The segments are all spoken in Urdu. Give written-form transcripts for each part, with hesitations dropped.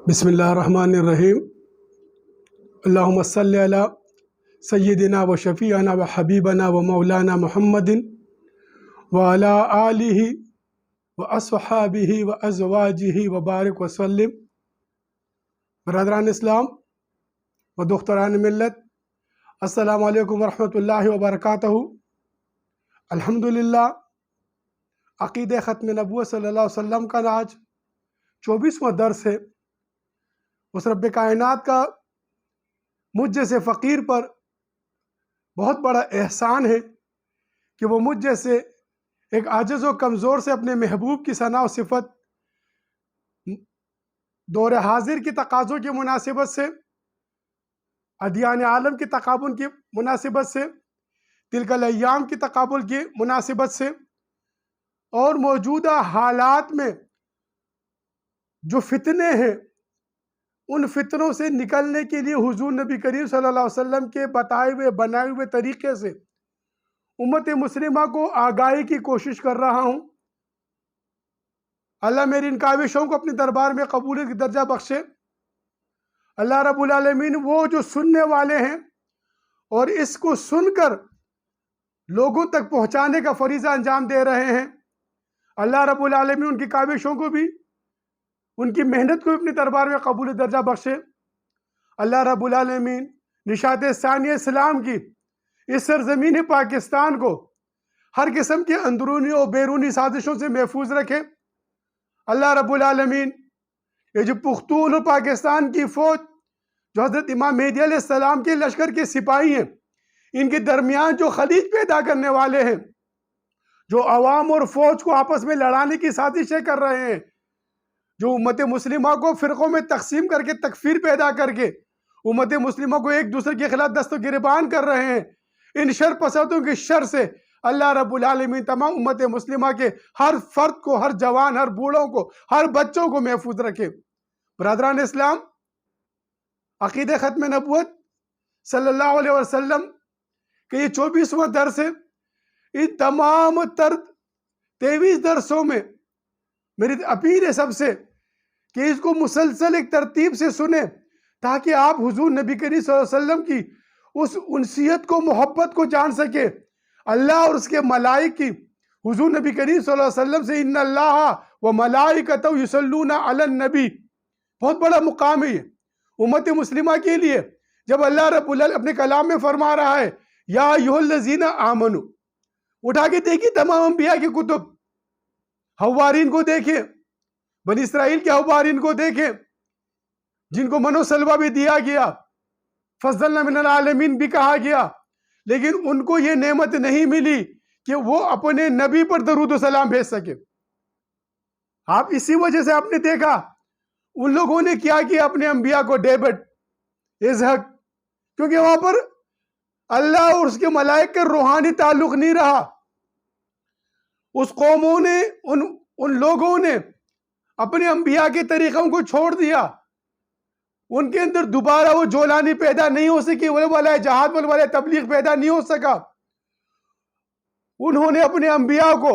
بسم اللہ الرحمن الرحیم۔ اللہم صلی علی سیدنا و شفیعنا و حبیبنا و مولانا محمد وعلی آلہ و اصحابہ و ازواجہ و بارک وسلم۔ برادران اسلام و دختران ملت، السلام علیکم ورحمۃ اللہ وبرکاتہ۔ الحمدللہ، عقید ختم نبوت صلی اللہ علیہ وسلم کا آج 24واں درس ہے۔ اس رب کائنات کا مجھ جیسے فقیر پر بہت بڑا احسان ہے کہ وہ مجھ جیسے ایک عاجز و کمزور سے اپنے محبوب کی ثنا و صفت دور حاضر کی تقاضوں کی مناسبت سے، ادیان عالم کی تقابل کی مناسبت سے، تلک الایام کی تقابل کی مناسبت سے اور موجودہ حالات میں جو فتنے ہیں ان فتنوں سے نکلنے کے لیے حضور نبی کریم صلی اللہ علیہ وسلم کے بتائے ہوئے بنائے ہوئے طریقے سے امت مسلمہ کو آگاہی کی کوشش کر رہا ہوں۔ اللہ میری ان کاوشوں کو اپنے دربار میں قبولیت کی درجہ بخشے۔ اللہ رب العالمین وہ جو سننے والے ہیں اور اس کو سن کر لوگوں تک پہنچانے کا فریضہ انجام دے رہے ہیں، اللہ رب العالمین ان کی کاوشوں کو بھی، ان کی محنت کو اپنے دربار میں قبول درجہ بخشے۔ اللہ رب العالمین نشاط ثانیہ اسلام کی اس سرزمین پاکستان کو ہر قسم کے اندرونی اور بیرونی سازشوں سے محفوظ رکھے۔ اللہ رب العالمین یہ جو پختون اور پاکستان کی فوج جو حضرت امام مہدی علیہ السلام کے لشکر کے سپاہی ہیں، ان کے درمیان جو خلیج پیدا کرنے والے ہیں، جو عوام اور فوج کو آپس میں لڑانے کی سازشیں کر رہے ہیں، جو امت مسلمہ کو فرقوں میں تقسیم کر کے تکفیر پیدا کر کے امت مسلمہ کو ایک دوسرے کے خلاف دست و گریبان کر رہے ہیں، ان شر پسندوں کی شر سے اللہ رب العالمین تمام امت مسلمہ کے ہر فرد کو، ہر جوان، ہر بوڑھوں کو، ہر بچوں کو محفوظ رکھے۔ برادران اسلام، عقید ختم نبوت صلی اللہ علیہ وسلم کہ یہ 24واں درس ہے۔ ان تمام 23 درسوں میں میری اپیل ہے سب سے کہ اس کو مسلسل ایک ترتیب سے سنیں تاکہ آپ حضور نبی کریم صلی اللہ علیہ وسلم کی اس انسیت کو، محبت کو جان سکے۔ اللہ اور اس کے ملائک کی حضور نبی کریم صلی اللہ علیہ وسلم سے ان اللہ و ملائکتہ یصلون علی النبی، بہت بڑا مقام ہے یہ امت مسلمہ کے لیے۔ جب اللہ رب العالمین اپنے کلام میں فرما رہا ہے یا ایھا الذین آمنوا، اٹھا کے دیکھیے تمام انبیاء کی کتب، حوارین کو دیکھیں، بنی اسرائیل کے حوارین کو دیکھیں جن کو منو سلوہ بھی دیا گیا، فضلنا من العالمین بھی کہا گیا، لیکن ان کو یہ نعمت نہیں ملی کہ وہ اپنے نبی پر درود و سلام بھیج سکے۔ آپ اسی وجہ سے آپ نے دیکھا ان لوگوں نے کیا کیا اپنے انبیاء کو ڈیبٹ ازحق، کیونکہ وہاں پر اللہ اور اس کے ملائک کا روحانی تعلق نہیں رہا۔ اس قوموں نے، ان لوگوں نے اپنے انبیاء کے طریقوں کو چھوڑ دیا، ان کے اندر دوبارہ وہ جولانی پیدا نہیں ہو سکی، والے جہاد والے تبلیغ پیدا نہیں ہو سکا۔ انہوں نے اپنے انبیاء کو،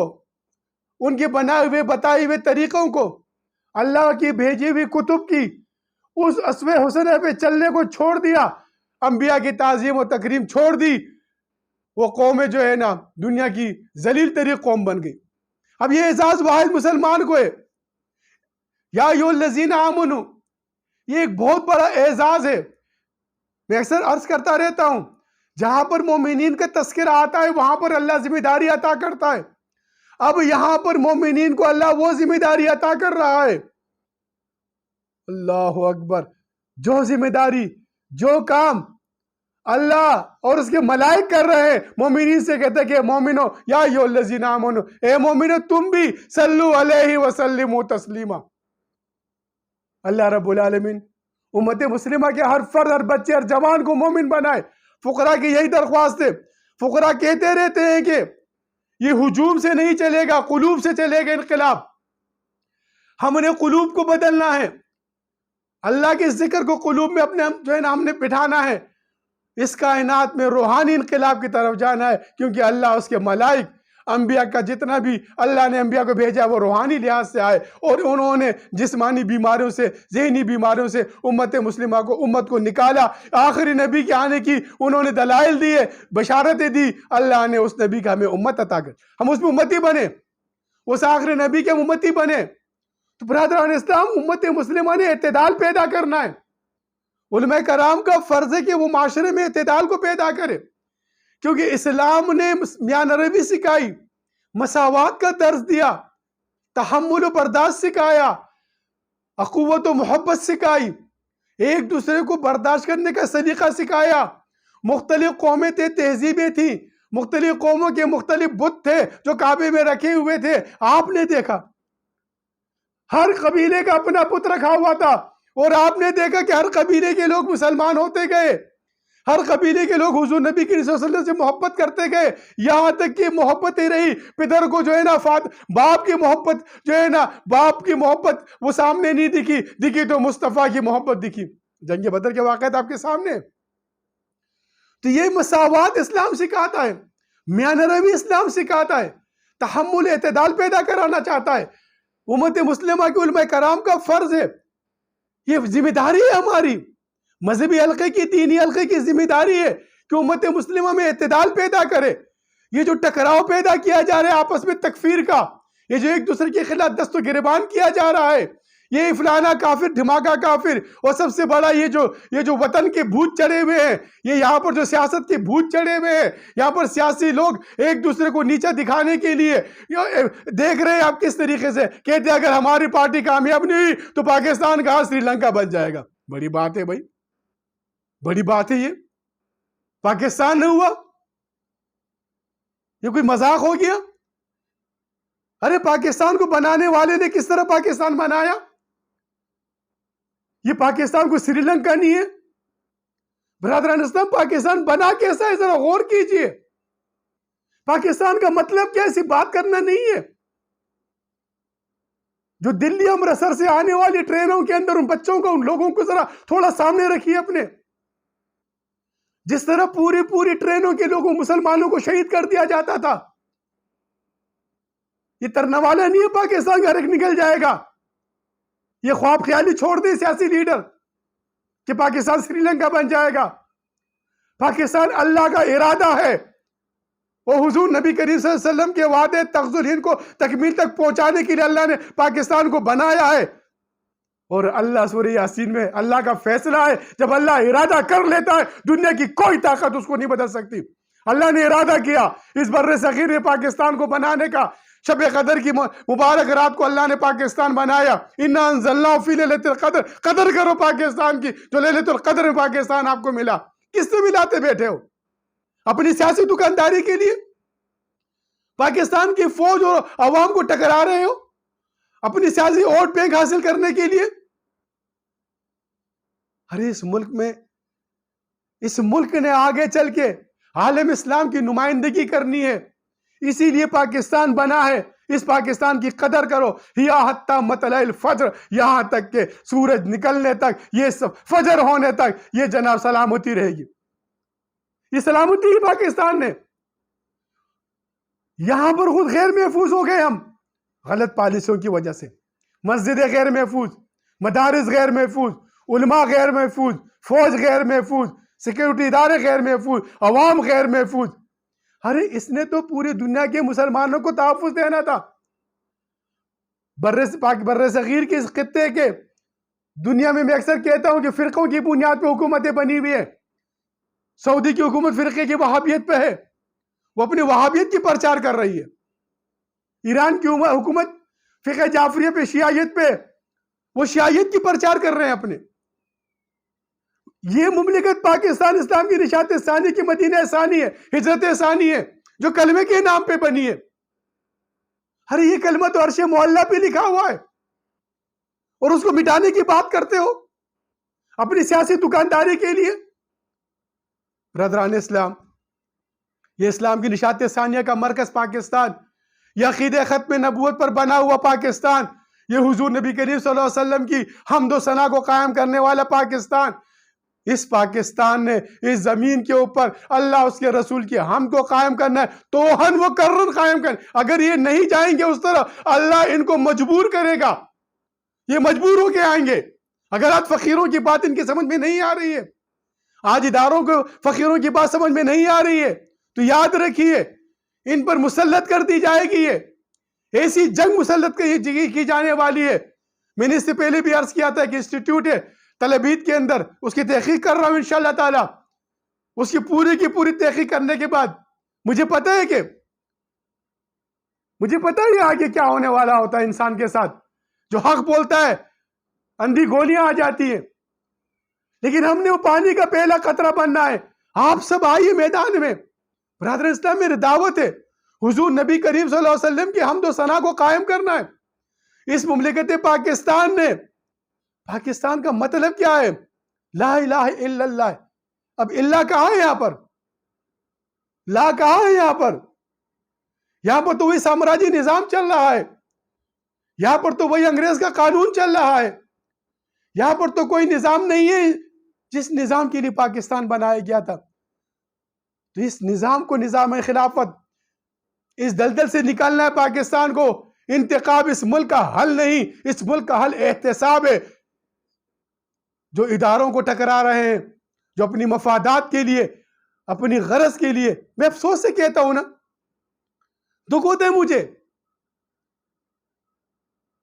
ان کے بنائے ہوئے بتائے ہوئے طریقوں کو، اللہ کی بھیجی ہوئی کتب کی اس اسوہ حسنہ پہ چلنے کو چھوڑ دیا، انبیاء کی تعظیم و تکریم چھوڑ دی۔ وہ قومیں جو ہے نا دنیا کی ذلیل ترین قوم بن گئی۔ اب یہ اعزاز واحد مسلمان کو ہے، یا ایھا الذین آمنوا، یہ ایک بہت بڑا اعزاز ہے۔ میں اکثر عرض کرتا رہتا ہوں، جہاں پر مومنین کا تذکرہ آتا ہے وہاں پر اللہ ذمہ داری عطا کرتا ہے۔ اب یہاں پر مومنین کو اللہ وہ ذمہ داری عطا کر رہا ہے، اللہ اکبر، جو ذمہ داری، جو کام اللہ اور اس کے ملائک کر رہے ہیں، مومنین سے کہتے ہیں کہ مومنو یا ایھا الذین آمنو، اے مومنو تم بھی صلو علیہ وسلموا تسلیما۔ اللہ رب العالمین امت مسلمہ کے ہر فرد، ہر بچے، ہر جوان کو مومن بنائے۔ فقراء کی یہی درخواست ہے۔ فقراء کہتے رہتے ہیں کہ یہ ہجوم سے نہیں چلے گا، قلوب سے چلے گا انقلاب۔ ہم نے قلوب کو بدلنا ہے، اللہ کے ذکر کو قلوب میں اپنے جو ہے نا ہم نے بٹھانا ہے، اس کائنات میں روحانی انقلاب کی طرف جانا ہے، کیونکہ اللہ اس کے ملائک انبیاء کا جتنا بھی اللہ نے انبیاء کو بھیجا وہ روحانی لحاظ سے آئے، اور انہوں نے جسمانی بیماریوں سے، ذہنی بیماریوں سے امت مسلمہ کو، امت کو نکالا۔ آخری نبی کے آنے کی انہوں نے دلائل دیے، بشارتیں دی، اللہ نے اس نبی کا ہمیں امت عطا کر، ہم اس میں امتی بنے، اس آخری نبی کے امتی بنے۔ تو برادران اسلام، امت مسلمہ نے اعتدال پیدا کرنا ہے۔ علماء کرام کا فرض ہے کہ وہ معاشرے میں اعتدال کو پیدا کرے، کیونکہ اسلام نے میاں نروی سکھائی، مساوات کا درس دیا، تحمل و برداشت سکھایا، اخوت و محبت سکھائی، ایک دوسرے کو برداشت کرنے کا سلیقہ سکھایا۔ مختلف قومیں تھے، تہذیبیں تھیں، مختلف قوموں کے مختلف بت تھے جو کعبے میں رکھے ہوئے تھے، آپ نے دیکھا ہر قبیلے کا اپنا بت رکھا ہوا تھا، اور آپ نے دیکھا کہ ہر قبیلے کے لوگ مسلمان ہوتے گئے، ہر قبیلے کے لوگ حضور نبی کریم صلی اللہ علیہ وسلم سے محبت کرتے گئے، یہاں تک کہ محبت ہی رہی، پدر کو جو ہے نا باپ کی محبت جو ہے نا، باپ کی محبت وہ سامنے نہیں دکھی تو مصطفیٰ کی محبت دکھی۔ جنگ بدر کے واقعات آپ کے سامنے۔ تو یہ مساوات اسلام سکھاتا ہے، میاں نروی اسلام سکھاتا ہے، تحمل اعتدال پیدا کرانا چاہتا ہے۔ امت مسلمہ کے علماء کرام کا فرض ہے، یہ ذمہ داری ہے ہماری، مذہبی حلقے کی، دینی حلقے کی ذمہ داری ہے کہ امت مسلمہ میں اعتدال پیدا کرے۔ یہ جو ٹکراؤ پیدا کیا جا رہا ہے آپس میں تکفیر کا، یہ جو ایک دوسرے کے خلاف دست و گریبان کیا جا رہا ہے، یہ فلانا کافر، دھماکہ کافر، اور سب سے بڑا یہ جو وطن کے بھوت چڑھے ہوئے ہیں، یہ یہاں پر جو سیاست کے بھوت چڑھے ہوئے ہیں، یہاں پر سیاسی لوگ ایک دوسرے کو نیچا دکھانے کے لیے دیکھ رہے ہیں آپ کس طریقے سے کہتے ہیں اگر ہماری پارٹی کامیاب نہیں ہوئی تو پاکستان کہاں سری لنکا بن جائے گا۔ بڑی بات ہے بھائی، بڑی بات ہے، یہ پاکستان نہ ہوا، یہ کوئی مذاق ہو گیا؟ ارے پاکستان کو بنانے والے نے کس طرح پاکستان بنایا؟ یہ پاکستان کو سری لنکا نہیں ہے۔ برادران اسلام، پاکستان بنا کیسا ہے ذرا غور کیجئے۔ پاکستان کا مطلب کیا، ایسی بات کرنا نہیں ہے۔ جو دلی امرتسر سے آنے والی ٹرینوں کے اندر ان بچوں کو، ان لوگوں کو ذرا تھوڑا سامنے رکھیے اپنے، جس طرح پوری ٹرینوں کے لوگوں مسلمانوں کو شہید کر دیا جاتا تھا۔ یہ ترنا والا نہیں ہے پاکستان کا رکھ نکل جائے گا۔ یہ خواب خیالی چھوڑ دیں سیاسی لیڈر کہ پاکستان سری لنکا بن جائے گا۔ پاکستان اللہ کا ارادہ ہے، وہ حضور نبی کریم صلی اللہ علیہ وسلم کے وعدے تغزو الہند کو تکمیل تک پہنچانے کے لیے اللہ نے پاکستان کو بنایا ہے۔ اور اللہ سورہ یاسین میں اللہ کا فیصلہ ہے، جب اللہ ارادہ کر لیتا ہے دنیا کی کوئی طاقت اس کو نہیں بدل سکتی۔ اللہ نے ارادہ کیا اس بر صغیر میں پاکستان کو بنانے کا، شب قدر کی مبارک رات کو اللہ نے پاکستان بنایا۔ اِنَّا أَنزَلْنَاهُ فِي لَيْلَةِ الْقَدْرِ، قدر کرو پاکستان کی، جو لیلۃ القدر میں پاکستان آپ کو ملا۔ کس سے ملاتے بیٹھے ہو؟ اپنی سیاسی دکانداری کے لیے؟ پاکستان کی فوج اور عوام کو ٹکرا رہے ہو اپنی سیاسی ووٹ بینک حاصل کرنے کے لیے؟ ارے اس ملک نے آگے چل کے عالم اسلام کی نمائندگی کرنی ہے، اسی لیے پاکستان بنا ہے۔ اس پاکستان کی قدر کرو، یا حتی مطلع الفجر، یہاں تک کہ سورج نکلنے تک، یہ سب فجر ہونے تک یہ جناب سلامتی رہے گی۔ یہ سلامتی ہی پاکستان نے۔ یہاں پر خود غیر محفوظ ہو گئے ہم غلط پالیسیوں کی وجہ سے، مسجدیں غیر محفوظ، مدارس غیر محفوظ، علماء غیر محفوظ، فوج غیر محفوظ، سیکیورٹی ادارے غیر محفوظ، عوام غیر محفوظ۔ ارے اس نے تو پوری دنیا کے مسلمانوں کو تحفظ دینا تھا۔ بر صغیر کے اس خطے کے دنیا میں اکثر کہتا ہوں کہ فرقوں کی بنیاد پہ حکومتیں بنی ہوئی ہیں۔ سعودی کی حکومت فرقے کی وہابیت پہ ہے، وہ اپنی وہابیت کی پرچار کر رہی ہے۔ ایران کی حکومت فقہ جعفریہ پہ، شیعیت پہ، وہ شیعیت کی پرچار کر رہے ہیں اپنے۔ یہ مملکت پاکستان اسلام کی نشات ثانی کی مدینہ ثانی ہے، ہجرت ثانی ہے، جو کلمے کے نام پہ بنی ہے۔ ارے یہ کلمہ تو عرش معلیٰ پہ لکھا ہوا ہے، اور اس کو مٹانے کی بات کرتے ہو اپنی سیاسی دکانداری کے لیے۔ برادران اسلام، یہ اسلام کی نشات ثانیہ کا مرکز پاکستان، یہ عقیدہ ختم نبوت پر بنا ہوا پاکستان، یہ حضور نبی کریم صلی اللہ علیہ وسلم کی حمد و ثنا کو قائم کرنے والا پاکستان، اس پاکستان نے اس زمین کے اوپر اللہ اس کے رسول کی ہم کو قائم کرنا ہے، توہن و کرن قائم کرنا۔ اگر یہ نہیں جائیں گے اس طرح، اللہ ان کو مجبور کرے گا، یہ مجبور ہو کے آئیں گے۔ اگر آج فقیروں کی بات ان کی سمجھ میں نہیں آ رہی ہے، آج اداروں کو فقیروں کی بات سمجھ میں نہیں آ رہی ہے، تو یاد رکھیے ان پر مسلط کر دی جائے گی۔ یہ ایسی جنگ مسلط کی جانے والی ہے۔ میں نے اس سے پہلے بھی عرض کیا تھا کہ انسٹیٹیوٹ ہے طلبیت کے اندر، اس کی تحقیق کر رہا ہوں انشاءاللہ تعالی۔ اس کی پوری تحقیق کرنے کے بعد مجھے پتا ہے آگے کیا ہونے والا ہوتا ہے انسان کے ساتھ۔ جو حق بولتا ہے اندھی گولیاں آ جاتی ہیں، لیکن ہم نے وہ پانی کا پہلا قطرہ بننا ہے۔ آپ سب آئیے میدان میں۔ برادر اسلام، میری دعوت ہے حضور نبی کریم صلی اللہ علیہ وسلم کی حمد و ثنا کو قائم کرنا ہے۔ اس مملکت پاکستان نے، پاکستان کا مطلب کیا ہے؟ لا الہ الا اللہ۔ اب اللہ کہاں ہے یہاں پر؟ لا کہاں ہے یہاں پر؟ یہاں پر تو وہی سامراجی نظام چل رہا ہے، یہاں پر تو وہی انگریز کا قانون چل رہا ہے، یہاں پر تو کوئی نظام نہیں ہے جس نظام کے لیے پاکستان بنایا گیا تھا۔ تو اس نظام کو، نظام خلافت، اس دلدل سے نکلنا ہے پاکستان کو۔ انتخاب اس ملک کا حل نہیں، اس ملک کا حل احتساب ہے۔ جو اداروں کو ٹکرا رہے ہیں، جو اپنی مفادات کے لیے، اپنی غرض کے لیے، میں افسوس سے کہتا ہوں نا، دکھ ہوتے ہیں مجھے۔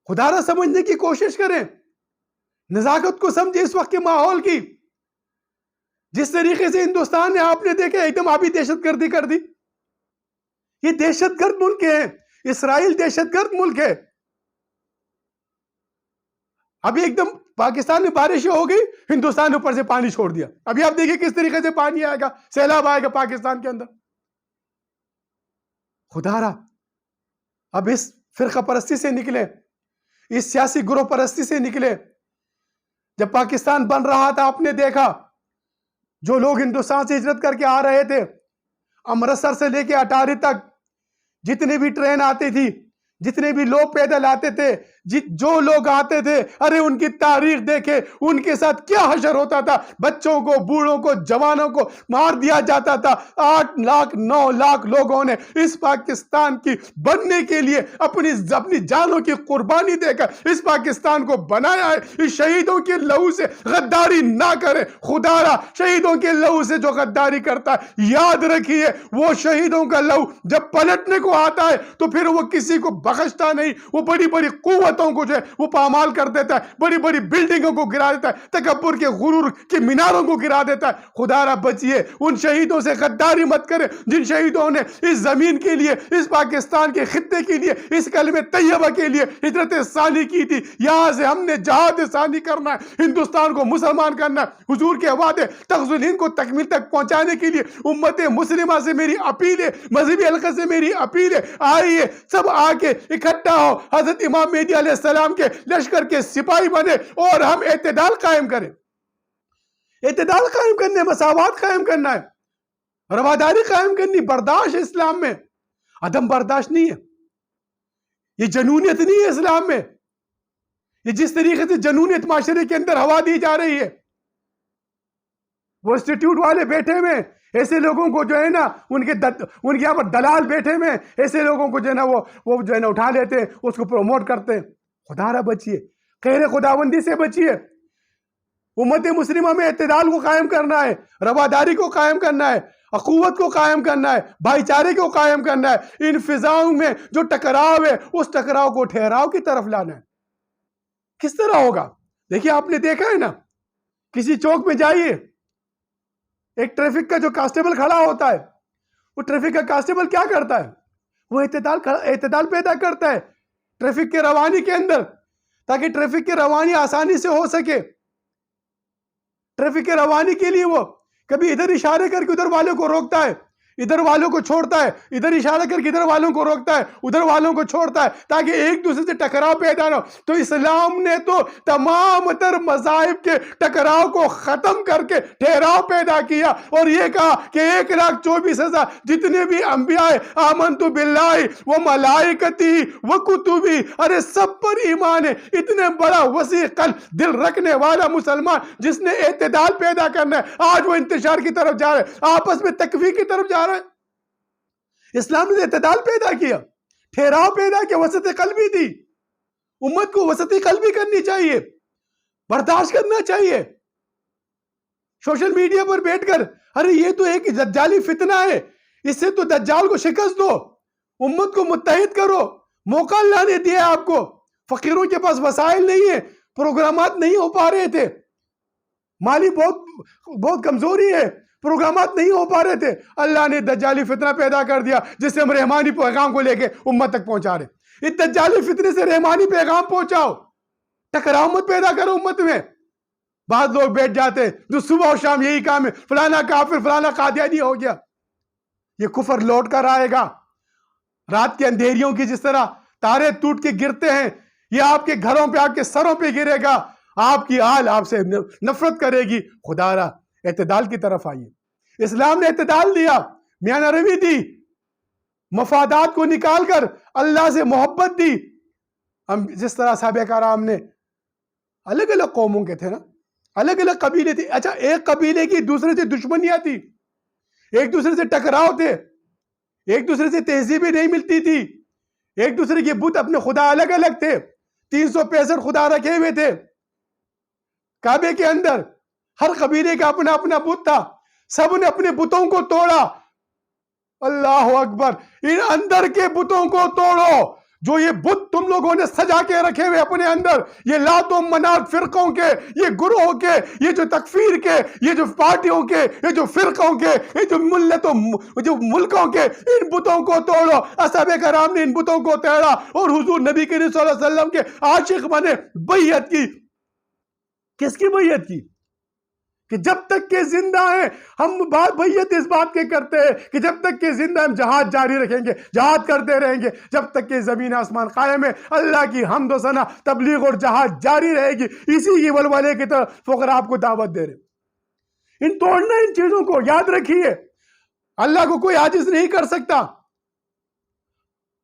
خدا را سمجھنے کی کوشش کریں، نزاکت کو سمجھے اس وقت کے ماحول کی۔ جس طریقے سے ہندوستان نے، آپ نے دیکھا، ایک دم ابھی دہشت گردی کر دی۔ یہ دہشت گرد ملک ہے، اسرائیل دہشت گرد ملک ہے۔ ابھی ایک دم پاکستان میں بارشیں ہو گئی، ہندوستان نے اوپر سے پانی چھوڑ دیا۔ ابھی آپ دیکھیں کس طریقے سے پانی آئے گا، سیلاب آئے گا پاکستان کے اندر۔ خدا را اب اس فرقہ پرستی سے نکلے، اس سیاسی گروہ پرستی سے نکلے۔ جب پاکستان بن رہا تھا، آپ نے دیکھا جو لوگ ہندوستان سے ہجرت کر کے آ رہے تھے، امرتسر سے لے کے اٹاری تک جتنے بھی ٹرین آتی تھی، جتنے بھی لوگ پیدل آتے تھے، جو لوگ آتے تھے، ارے ان کی تاریخ دیکھے، ان کے ساتھ کیا حشر ہوتا تھا۔ بچوں کو، بوڑھوں کو، جوانوں کو مار دیا جاتا تھا۔ 8 لاکھ 9 لاکھ لوگوں نے اس پاکستان کی بننے کے لیے اپنی جانوں کی قربانی دے کر اس پاکستان کو بنایا ہے۔ اس شہیدوں کے لہو سے غداری نہ کرے۔ خدا را شہیدوں کے لہو سے جو غداری کرتا ہے، یاد رکھیے وہ شہیدوں کا لہو جب پلٹنے کو آتا ہے تو پھر وہ کسی کو بخشتا نہیں۔ وہ بڑی بڑی قوتوں کو جو ہے وہ پامال کر دیتا ہے، بڑی بڑی بلڈنگوں کو گرا دیتا ہے، تکبر کے غرور کے میناروں کو گرا دیتا ہے۔ خدا را بچیے، ان شہیدوں سے غداری مت کرے جن شہیدوں نے اس زمین کے لیے، اس پاکستان کے خطے کے لیے، اس کلمہ طیبہ کے لیے ہجرت ثانی کی تھی۔ یہاں سے ہم نے جہاد ثانی کرنا ہے، ہندوستان کو مسلمان کرنا ہے۔ حضور کے وعدے تغز الہند کو تکمیل تک پہنچانے کے لیے امت مسلمہ سے میری اپیل ہے، مذہبی حلقے سے میری اپیل ہے، آئیے سب آ کے اکٹھا ہو، حضرت امام مہدی علیہ السلام کے لشکر کے سپاہی بنے اور ہم اعتدال قائم کریں۔ اعتدال قائم کرنے، مساوات قائم کرنا ہے، رواداری قائم کرنی، برداشت اسلام میں، عدم برداشت نہیں ہے، یہ جنونیت نہیں ہے اسلام میں۔ یہ جس طریقے سے جنونیت معاشرے کے اندر ہوا دی جا رہی ہے، وہ انسٹیٹیوٹ والے بیٹھے میں ایسے لوگوں کو جو ہے نا، ان کے یہاں پر دلال بیٹھے میں ایسے لوگوں کو جو ہے نا وہ جو ہے نا اٹھا لیتے ہیں، اس کو پروموٹ کرتے ہیں۔ خدا را بچیے، خیر خداوندی سے بچیے۔ امت مسلمہ میں اعتدال کو قائم کرنا ہے، رواداری کو قائم کرنا ہے، اخوت کو قائم کرنا ہے، بھائی چارے کو قائم کرنا ہے۔ ان فضاؤں میں جو ٹکراؤ ہے، اس ٹکراؤ کو ٹھہراؤ کی طرف لانا ہے۔ کس طرح ہوگا؟ دیکھیے، آپ نے دیکھا ہے نا، کسی چوک میں جائیے، ایک ٹریفک کا جو کانسٹیبل کھڑا ہوتا ہے، وہ ٹریفک کا کانسٹیبل کیا کرتا ہے؟ وہ اعتدال پیدا کرتا ہے ٹریفک کے روانی کے اندر، تاکہ ٹریفک کی روانی آسانی سے ہو سکے۔ ٹریفک کے روانی کے لیے وہ کبھی ادھر اشارے کر کے ادھر والے کو روکتا ہے، ادھر والوں کو چھوڑتا ہے, ادھر اشارہ کر کے ادھر والوں کو روکتا ہے, ادھر والوں کو چھوڑتا ہے تاکہ ایک دوسرے سے ٹکراؤ پیدا نہ ہو. تو اسلام نے تو تمام تر مذاہب کے ٹکراؤ کو ختم کر کے ٹھہراؤ پیدا کیا اور یہ کہا کہ 1,24,000 جتنے بھی انبیاء آمنت باللہ و ملائکتی و کتبی, ارے سب پر ایمان ہے. اتنے بڑا وسیع قلب دل رکھنے والا مسلمان جس نے اعتدال پیدا کرنا ہے, آج وہ انتشار کی طرف جا رہا ہے, آپس میں تکفیر کی طرف جا رہا ہے. اسلام نے اعتدال پیدا کیا, ٹھہراؤ پیدا کیا, وسط قلبی دی. امت کو وسطی قلبی کرنی چاہیے, برداشت کرنا چاہیے. سوشل میڈیا پر بیٹھ کر ارے یہ تو ایک دجالی فتنہ ہے, اس سے تو دجال کو شکست دو, امت کو متحد کرو. موقع اللہ نے دیا آپ کو, فقیروں کے پاس وسائل نہیں ہے, پروگرامات نہیں ہو پا رہے تھے, مالی بہت کمزوری ہے, پروگرامات نہیں ہو پا رہے تھے. اللہ نے دجالی فتنہ پیدا کر دیا جس سے ہم رحمانی پیغام کو لے کے امت تک پہنچا رہے. اس دجالی فتنے سے رحمانی پیغام پہنچاؤ, ٹکراؤ مت پیدا کرو امت میں. بعض لوگ بیٹھ جاتے ہیں جو صبح و شام یہی کام ہے, فلانا کافر فلانا قادیانی ہو گیا. یہ کفر لوٹ کر آئے گا. رات کے اندھیریوں کی جس طرح تارے ٹوٹ کے گرتے ہیں, یہ آپ کے گھروں پہ آپ کے سروں پہ گرے گا. آپ کی آل آپ سے نفرت کرے گی. خدا را اعتدال کی طرف آئیے. اسلام نے اعتدال دیا, میانہ روی دی, مفادات کو نکال کر اللہ سے محبت دی. ہم جس طرح صحابہ کرام نے, الگ الگ قوموں کے تھے نا, الگ الگ قبیلے تھے. اچھا, ایک قبیلے کی دوسرے سے دشمنیاں تھی, ایک دوسرے سے ٹکراؤ تھے, ایک دوسرے سے تہذیبیں نہیں ملتی تھی, ایک دوسرے کے بت اپنے خدا الگ الگ تھے. 365 خدا رکھے ہوئے تھے کعبے کے اندر, ہر قبیلے کا اپنا اپنا بت تھا, سب نے اپنے بتوں کو توڑا. اللہ اکبر, ان اندر کے بتوں کو توڑو جو یہ بت تم لوگوں نے سجا کے رکھے ہوئے اپنے اندر, یہ لات و منات فرقوں کے, یہ گروہوں کے, یہ جو تکفیر کے, یہ جو پارٹیوں کے, یہ جو فرقوں کے, یہ جو ملتوں جو ملکوں کے, ان بتوں کو توڑو. اصحاب کرام نے ان بتوں کو توڑا اور حضور نبی کریم صلی اللہ علیہ وسلم کے عاشق بنے, بیعت کی. کس کی بیعت کی؟ کہ جب تک کہ زندہ ہیں ہم بیعت اس بات کے کرتے ہیں کہ جب تک کہ زندہ ہم جہاد جاری رکھیں گے, جہاد کرتے رہیں گے, جب تک کہ زمین آسمان قائم ہے اللہ کی حمد و ثنا, تبلیغ اور جہاد جاری رہے گی. اسی کی ولولے کی طرف فقراء آپ کو دعوت دے رہے. ان توڑنا ان چیزوں کو یاد رکھیے, اللہ کو کوئی عاجز نہیں کر سکتا.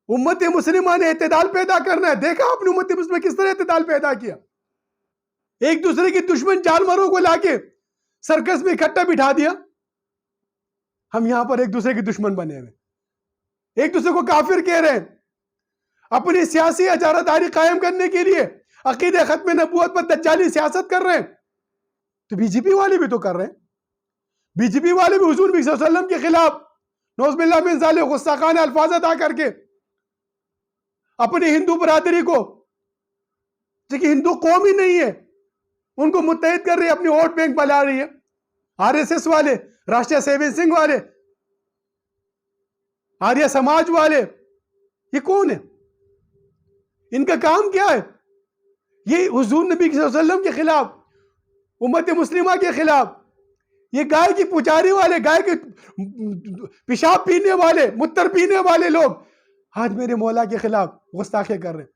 امت مسلمہ نے اعتدال پیدا کرنا ہے. دیکھا آپ نے امت مسلمہ کس طرح اعتدال پیدا کیا, ایک دوسرے کی دشمن جانوروں کو لا کے سرکس میں اکٹھا بٹھا دیا. ہم یہاں پر ایک دوسرے کے دشمن بنے ہوئے, ایک دوسرے کو کافر کہہ رہے ہیں, اپنی سیاسی اجارہ داری قائم کرنے کے لیے عقیدہ ختم نبوت پر دجالی سیاست کر رہے ہیں. تو بی جے پی والے بھی تو کر رہے ہیں. بی جے پی والے بھی حضور نبی صلی اللہ علیہ وسلم کے خلاف نعوذ باللہ من ذالک غستاخانہ الفاظ ادا کر کے اپنی ہندو برادری کو, جو کہ ہندو قوم ہی نہیں ہے, ان کو متحد کر رہی ہے, اپنی ووٹ بینک بنا رہی ہے. آر ایس ایس والے, راشٹریہ سیون سنگھ والے, آریہ سماج والے, یہ کون ہے؟ ان کا کام کیا ہے؟ یہ حضور نبی صلی اللہ علیہ وسلم کے خلاف, امت مسلمہ کے خلاف, یہ گائے کی پجاری والے, گائے کے پیشاب پینے والے, متر پینے والے لوگ آج میرے مولا کے خلاف گستاخی کر رہے ہیں.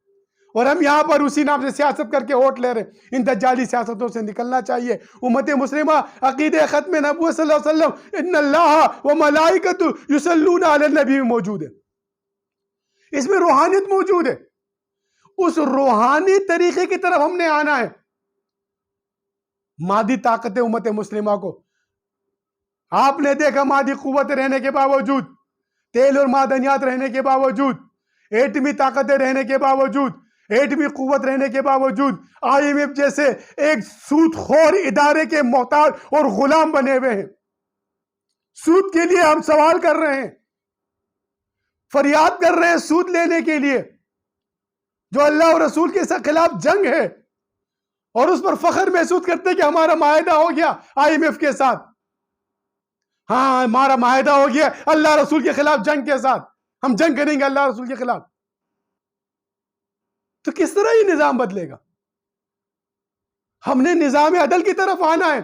اور ہم یہاں پر اسی نام سے سیاست کر کے ووٹ لے رہے ہیں. ان دجالی سیاستوں سے نکلنا چاہیے. امت مسلمہ عقیدہ ختم نبوت صلی اللہ علیہ وسلم ان اللہ و ملائکۃ یصلون علی النبی موجود ہے, اس میں روحانیت موجود ہے. اس روحانی طریقے کی طرف ہم نے آنا ہے. مادی طاقت امت مسلمہ کو آپ نے دیکھا, مادی قوت رہنے کے باوجود, تیل اور معدنیات رہنے کے باوجود, ایٹمی طاقتیں رہنے کے باوجود, ایٹمی قوت رہنے کے باوجود, آئی ایم ایف جیسے ایک سود خور ادارے کے محتاج اور غلام بنے ہوئے ہیں. سود کے لیے ہم سوال کر رہے ہیں, فریاد کر رہے ہیں سود لینے کے لیے, جو اللہ اور رسول کے خلاف جنگ ہے, اور اس پر فخر محسوس کرتے کہ ہمارا معاہدہ ہو گیا آئی ایم ایف کے ساتھ. ہاں, ہمارا معاہدہ ہو گیا اللہ رسول کے خلاف جنگ کے ساتھ, ہم جنگ کریں گے اللہ رسول کے خلاف. تو کس طرح یہ نظام بدلے گا؟ ہم نے نظام عدل کی طرف آنا ہے.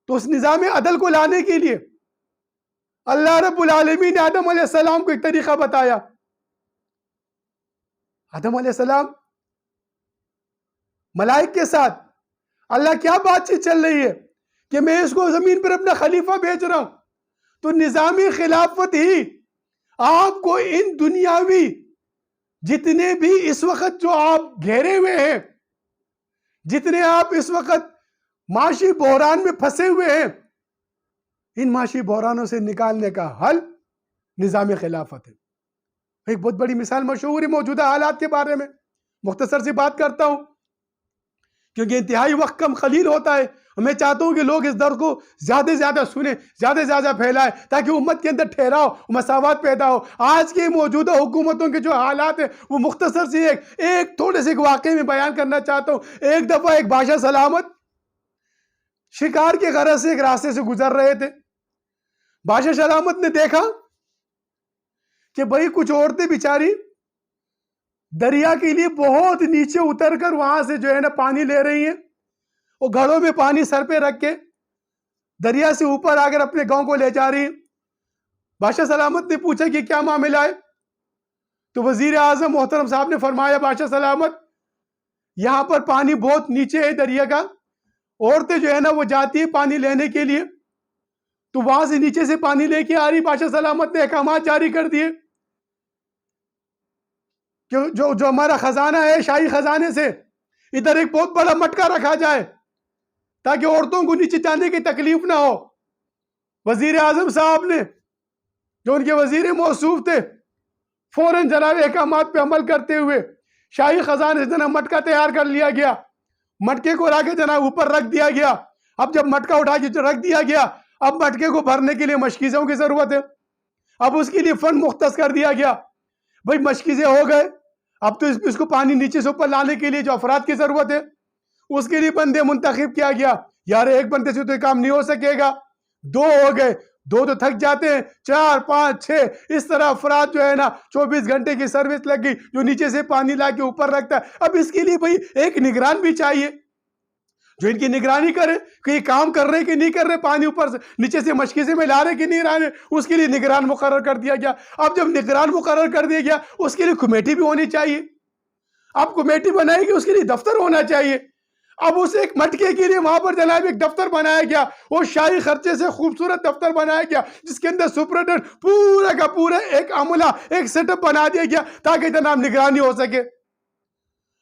تو اس نظام عدل کو لانے کے لیے اللہ رب العالمین نے آدم علیہ السلام کو ایک طریقہ بتایا. آدم علیہ السلام ملائک کے ساتھ اللہ کیا بات چیت چل رہی ہے کہ میں اس کو زمین پر اپنا خلیفہ بھیج رہا ہوں. تو نظامی خلافت ہی آپ کو ان دنیاوی جتنے بھی اس وقت جو آپ گھیرے ہوئے ہیں، جتنے آپ اس وقت معاشی بحران میں پھنسے ہوئے ہیں، ان معاشی بحرانوں سے نکالنے کا حل نظام خلافت ہے. ایک بہت بڑی مثال مشہور ہے موجودہ حالات کے بارے میں، مختصر سی بات کرتا ہوں کیونکہ انتہائی وقت کم قلیل ہوتا ہے. میں چاہتا ہوں کہ لوگ اس درد کو زیادہ سے زیادہ سنیں، زیادہ سے زیادہ پھیلائیں، تاکہ امت کے اندر ٹھہراؤ، مساوات پیدا ہو. آج کے موجودہ حکومتوں کے جو حالات ہیں وہ مختصر سی ایک تھوڑے سے واقعے میں بیان کرنا چاہتا ہوں. ایک دفعہ ایک بادشاہ سلامت شکار کے غرض سے ایک راستے سے گزر رہے تھے. بادشاہ سلامت نے دیکھا کہ بھئی کچھ عورتیں بیچاری دریا کے لیے بہت نیچے اتر کر وہاں سے جو ہے نا پانی لے رہی ہیں. وہ گھڑوں میں پانی سر پہ رکھ کے دریا سے اوپر آ کر اپنے گاؤں کو لے جا رہی ہیں. بادشاہ سلامت نے پوچھا کہ کیا معاملہ ہے؟ تو وزیر اعظم محترم صاحب نے فرمایا بادشاہ سلامت یہاں پر پانی بہت نیچے ہے دریا کا، عورتیں جو ہے نا وہ جاتی ہیں پانی لینے کے لیے، تو وہاں سے نیچے سے پانی لے کے آ رہی. بادشاہ سلامت نے احکامات جاری کر دیے کہ جو ہمارا خزانہ ہے شاہی خزانے سے ادھر ایک بہت بڑا مٹکا رکھا جائے تاکہ عورتوں کو نیچے جانے کی تکلیف نہ ہو. وزیر اعظم صاحب نے جو ان کے وزیر موصوف تھے فوراً جناب احکامات پہ عمل کرتے ہوئے شاہی خزانے سے جناب مٹکا تیار کر لیا گیا. مٹکے کو لا کے جناب اوپر رکھ دیا گیا. اب جب مٹکا اٹھا کے رکھ دیا گیا، اب مٹکے کو بھرنے کے لیے مشکیزوں کی ضرورت ہے. اب اس کے لیے فنڈ مختص کر دیا گیا. بھئی مشکیزیں ہو گئے، اب تو اس کو پانی نیچے سے اوپر لانے کے لیے جو افراد کی ضرورت ہے اس کے لیے بندے منتخب کیا گیا. یار ایک بندے سے تو یہ کام نہیں ہو سکے گا، 2 ہو گئے، 2 تو تھک جاتے ہیں، 4 5 6 اس طرح افراد جو ہے نا 24 گھنٹے کی سروس لگ گئی جو نیچے سے پانی لا کے اوپر رکھتا ہے. اب اس کے لیے بھئی ایک نگران بھی چاہیے جو ان کی نگرانی کرے کہ یہ کام کر رہے کہ نہیں کر رہے، پانی اوپر سے نیچے سے مشکیزیں میں لا رہے کہ نہیں لا رہے. اس کے لیے نگران مقرر کر دیا گیا. اب جب نگران مقرر کر دیا گیا اس کے لیے کمیٹی بھی ہونی چاہیے. اب کمیٹی بنائے گی اس کے لیے دفتر ہونا چاہیے. اب اس ایک مٹکے کے لیے وہاں پر جناب ایک دفتر بنایا گیا، وہ شاہی خرچے سے خوبصورت دفتر بنایا گیا جس کے اندر سپرنٹینڈنٹ پورا کا پورا ایک عملہ ایک سیٹ اپ بنا دیا گیا تاکہ جناب نگرانی ہو سکے.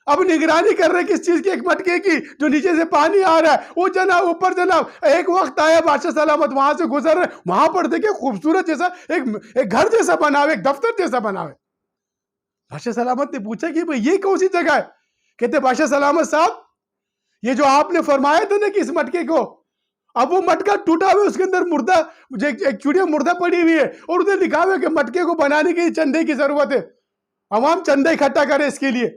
اب نگرانی کر رہے کس چیز کی؟ ایک مٹکے کی جو نیچے سے پانی آ رہا ہے. وہ جناب اوپر جناب ایک وقت آیا بادشاہ سلامت وہاں سے گزر رہے، وہاں پر دیکھیں خوبصورت جیسا ایک گھر جیسا بنا ہوئے، ایک دفتر جیسا بنا ہوئے. بادشاہ سلامت نے پوچھا کہ بھئی یہ کون سی جگہ ہے؟ کہتے بادشاہ سلامت صاحب یہ جو آپ نے فرمایا تھا نا کہ اس مٹکے کو، اب وہ مٹکا ٹوٹا ہوا ہے، اس کے اندر مردہ ایک چڑیا مردہ پڑی ہوئی ہے اور ادھر لکھا ہوا ہے کہ مٹکے کو بنانے کے لیے چندے کی ضرورت ہے، عوام چندہ اکٹھا کرے اس کے لیے.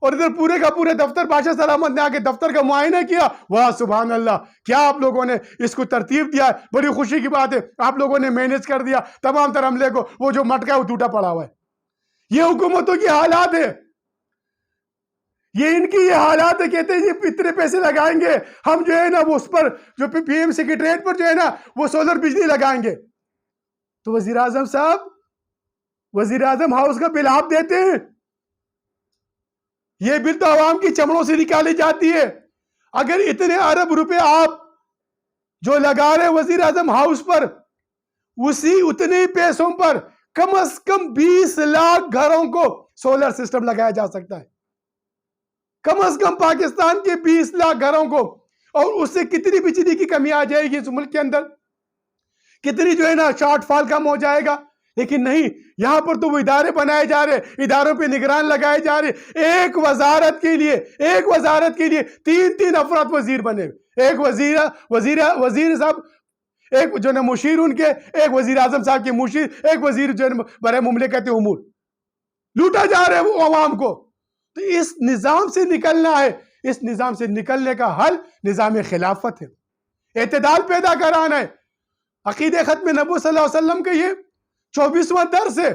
اور ادھر پورے کا پورے دفتر بادشاہ سلامت نے آکے دفتر کا معائنہ کیا. واہ سبحان اللہ، کیا آپ لوگوں نے اس کو ترتیب دیا ہے، بڑی خوشی کی بات ہے. آپ لوگوں نے مینج کر دیا تمام تر عملے کو. وہ جو مٹکا ہے وہ ٹوٹا پڑا ہوا ہے. یہ حکومتوں کی حالات ہے، یہ ان کی یہ حالات ہے. کہتے ہیں یہ اتنے پیسے لگائیں گے ہم جو ہے نا وہ اس پر جو پی ایم سیکریٹریٹ پر جو ہے نا وہ سولر بجلی لگائیں گے. تو وزیر اعظم صاحب وزیر اعظم ہاؤس کا بل آپ دیتے ہیں، یہ بل تو عوام کی چمڑوں سے نکالی جاتی ہے. اگر اتنے ارب روپے آپ جو لگا رہے وزیر اعظم ہاؤس پر، اسی اتنے پیسوں پر کم از کم 20 لاکھ گھروں کو سولر سسٹم لگایا جا سکتا ہے. کم از کم پاکستان کے 20 لاکھ گھروں کو. اور اس سے کتنی بجلی کی کمی آ جائے گی اس ملک کے اندر، کتنی جو ہے نا شارٹ فال کم ہو جائے گا. لیکن نہیں، یہاں پر تو وہ ادارے بنائے جا رہے، اداروں پہ نگران لگائے جا رہے. ایک وزارت کے لیے 3 افراد وزیر بنے. ایک وزیر صاحب، ایک جو نا مشیر ان کے، ایک وزیر اعظم صاحب کے مشیر، ایک وزیر جو ہے برائے مملکت امور. لوٹا جا رہا ہے وہ عوام کو. تو اس نظام سے نکلنا ہے. اس نظام سے نکلنے کا حل نظام خلافت ہے، اعتدال پیدا کرانا ہے. عقید ختم نبوت صلی اللہ علیہ وسلم کے یہ 24واں درس ہے.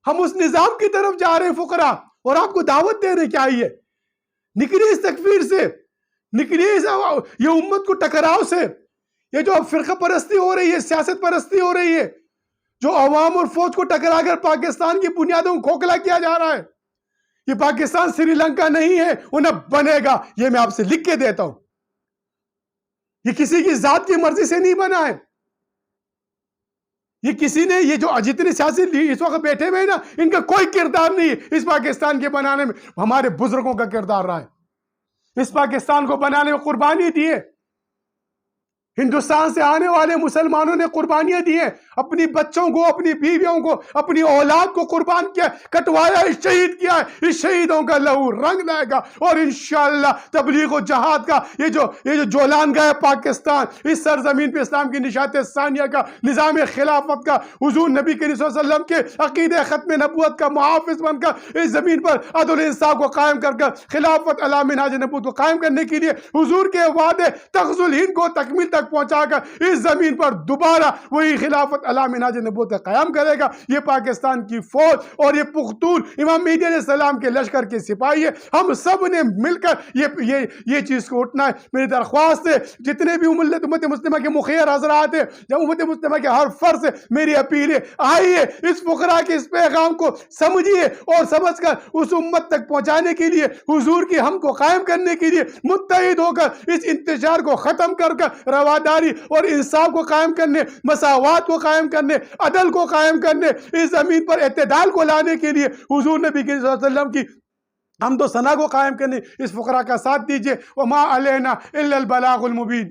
ہم اس نظام کی طرف جا رہے ہیں فقراء، اور آپ کو دعوت دے رہے کیا آئیے نکلیے اس تکفیر سے، نکلیے یہ امت کو ٹکراؤ سے. یہ جو اب فرقہ پرستی ہو رہی ہے، سیاست پرستی ہو رہی ہے، جو عوام اور فوج کو ٹکرا کر پاکستان کی بنیادوں کو کھوکھلا کیا جا رہا ہے، یہ پاکستان سری لنکا نہیں ہے، وہ نہ بنے گا، یہ میں آپ سے لکھ کے دیتا ہوں۔ یہ کسی کی ذات کی مرضی سے نہیں بنا ہے، یہ کسی نے، یہ جو جتنے سیاسی اس وقت بیٹھے ہوئے ہیں نا، ان کا کوئی کردار نہیں ہے اس پاکستان کے بنانے میں، ہمارے بزرگوں کا کردار رہا ہے، اس پاکستان کو بنانے میں قربانی دی ہے، ہندوستان سے آنے والے مسلمانوں نے قربانیاں دی ہیں، اپنی بچوں کو، اپنی بیویوں کو، اپنی اولاد کو قربان کیا، کٹوایا، شہید کیا ہے، اس شہیدوں کا لہو رنگ لائے گا، اور انشاءاللہ تبلیغ و جہاد کا یہ جو جولان گاہ پاکستان، اس سرزمین پہ اسلام کی نشات ثانیہ کا، نظام خلافت کا، حضور نبی کریم صلی اللہ علیہ وسلم کے عقیدہ ختم نبوت کا محافظ بن کر اس زمین پر عدل انصاف کو قائم کر خلافت علی منہاج نبوت کو قائم کرنے کے لیے حضور کے وعدے تغزل ہند کو تکمیل تک پہنچا کر اس زمین پر دوبارہ وہی خلافت علی منہاج نبوت قائم کرے گا۔ یہ پاکستان کی فوج اور یہ پختون امام مہدی علیہ السلام کے لشکر کے سپاہی ہے، ہم سب نے مل کر یہ چیز کو اٹھنا ہے۔ میری درخواست ہے جتنے بھی امت مسلمہ کے مخیر حضرات ہیں، یا امت مسلمہ کے ہر فرد سے میری اپیل ہے، آئیے اس فقراء کے اس پیغام کو سمجھیے اور سمجھ کر اس امت تک پہنچانے کے لیے، حضور کی ہم کو قائم کرنے کے لیے متحد ہو کر اس انتشار کو ختم کر رواداری اور انصاف کو قائم کرنے، مساوات کو قائم کرنے، عدل کو قائم کرنے، اس زمین پر اعتدال کو لانے کے لیے حضور نبی صلی اللہ علیہ وسلم کی حمد و ثنا کو قائم کرنے اس فقراء کا ساتھ دیجئے۔ وما علینا الا البلاغ المبین۔